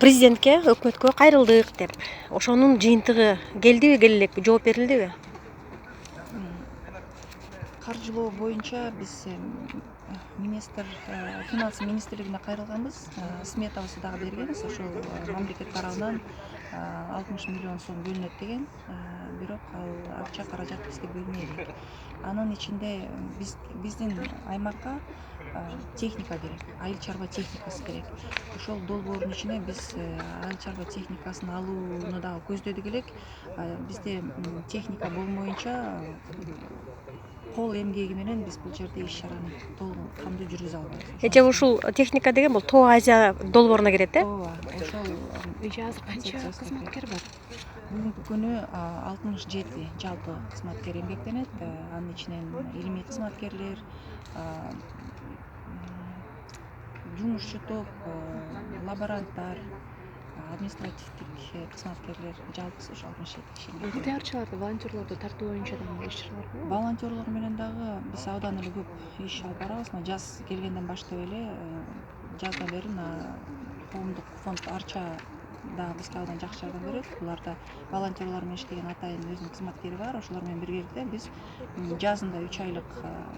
президентке, өкмөткө кайрылдык деп. Ошонун жыйынтыгы келдиби, келе элекпи, жооп берилдиби? Каржылоо боюнча биз министр финансы министрлигине кайрылганбыз. Сметабызды дагы бергенбиз. Ошол мамлекет тарабынан 60 миллион сом бөлүнөт деген. Бирок ал акча каражат бизге бөлүнө элек. Анын ичинде биздин аймакка техника керек, айыл чарба техникасы керек. Ошол долбоордун ичине биз айыл чарба техникасын алууну дагы көздөдүк элек. Бизде техника болмоюнча кол эмгеги менен биз бул жерде иш чараны толук кандуу жүргүзө албайбыз. Эже ушул техника деген бул Тоо Азия долбооруна кирет, Ооба, ошол Эже азыр канча кызматкер бар? бүгүнкү күнү 67 жалпы кызматкер эмгектенет. Анын ичинен илимий кызматкерлер, жумушчу топ, лаборанттар, административдик кызматкерлер жалпысы ошо 67 киши. ыктыярчыларды, волонтерлорду тартуу боюнча да иш чаралар бар. Волонтерлор менен дагы биз абдан эле көп иш алып барабыз. Мына жаз келгенден баштап эле жаздан бери мына коомдук фонд Арча дагы бизге абдан жакшы жардам берет. Буларда волонтерлор менен иштеген атайын өзүнүн кызматкери бар. Ошолор менен биргеликте биз жазында 3 айлык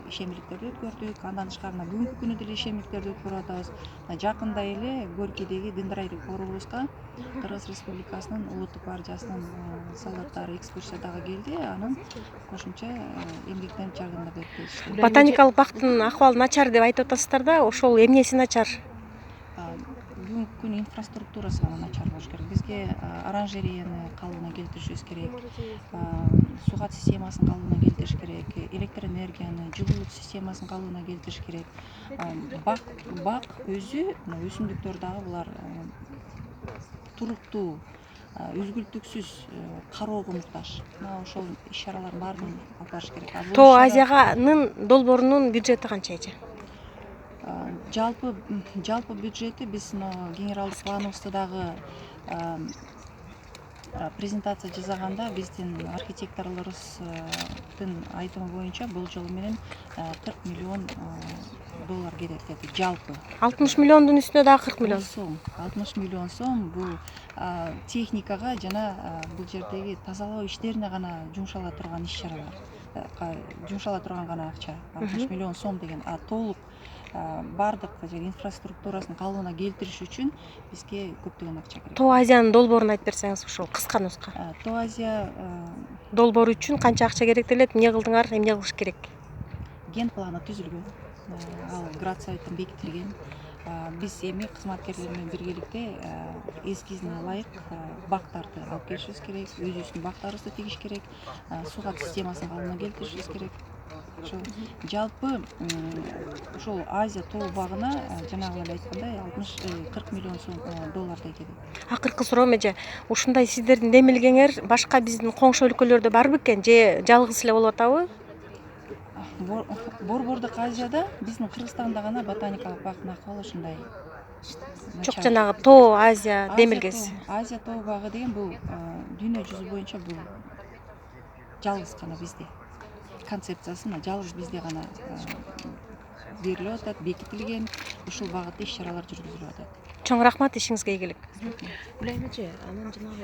ишемиликтерди өткөрдүк. Андан тышкары бүгүнкү күнү деле ишемиликтерди өткөрүп атабыз. Жакында эле Горькийдеги Дендрарий корубузга Кыргыз Республикасынын улуттук гвардиясынын солдаттары экскурсия дагы келди. Анын кошумча эмгектенип жардамдар берип келишти. Ботаникалык бактын акыбалы начар деп айтып атасыздар да, ошол эмнеси начар? Бүгүнкү күнү инфраструктурасы гана начар болуш керек. Бизге оранжереяны калыбына келтиришибиз керек, сугат системасын калыбына келтириш керек, электр энергияны, жылуулук системасын калыбына келтириш керек. Бак өзү, өсүмдүктөр дагы булар туруктуу, үзгүлтүксүз кароого муктаж. Ошол иш чаралардын баарын алып барыш керек. Тоо Азиянын долбоорунун бюджети канча эже? Жалпы бюджети биз генералдык планыбызды дагы презентация жасаганда биздин архитекторлорубуздун айтымы боюнча болжол менен 40 миллион доллар кетет деди жалпы. 60 миллиондун үстүнө дагы 40 миллион. 60 миллион сом бул техникага жана бул жердеги тазалоо иштерине гана жумшала турган иш чаралар. Жумшала турган гана акча 60 миллион сом деген. Толук бардык инфраструктурасын калыбына келтириш үчүн бизге көптөгөн акча керек. Тоо Азиянын долбоорун айтып берсеңиз, ушул кыска нуска. Тоо Азия Долбоор үчүн канча акча керектелет, эмне кылдыңар, эмне кылыш керек? ген планы түзүлгөн, ал Градсоветтен бекитилген. Биз эми кызматкерлер менен биргеликте эскизине ылайык бактарды алып келишибиз керек, өзүбүздүн бактарыбызды тигиш керек, сугат системасын калыбына келтиришибиз керек. Жалпы ошол Азия тоо багына жанагы эле айткандай 40 миллион сом доллардай кетет. Акыркы суроом эже, ушундай сиздердин демилгеңер башка биздин коңшу өлкөлөрдө бар бекен, же жалгыз эле болуп атабы? Борбордук Азияда биздин Кыргызстанда гана ботаникалык бактын акыбалы ушундай. Жок, жанагы Тоо Азия демилгеси. Азия тоо багы деген бул дүйнө жүзү боюнча бул жалгыз гана бизде. Концепциясы жалгыз бизде гана берилип атат, бекитилген. Ушул багытта иш чаралар жүргүзүлүп атат. Чоң рахмат, ишиңизге ийгилик. Гүлайым эже, анан жанагы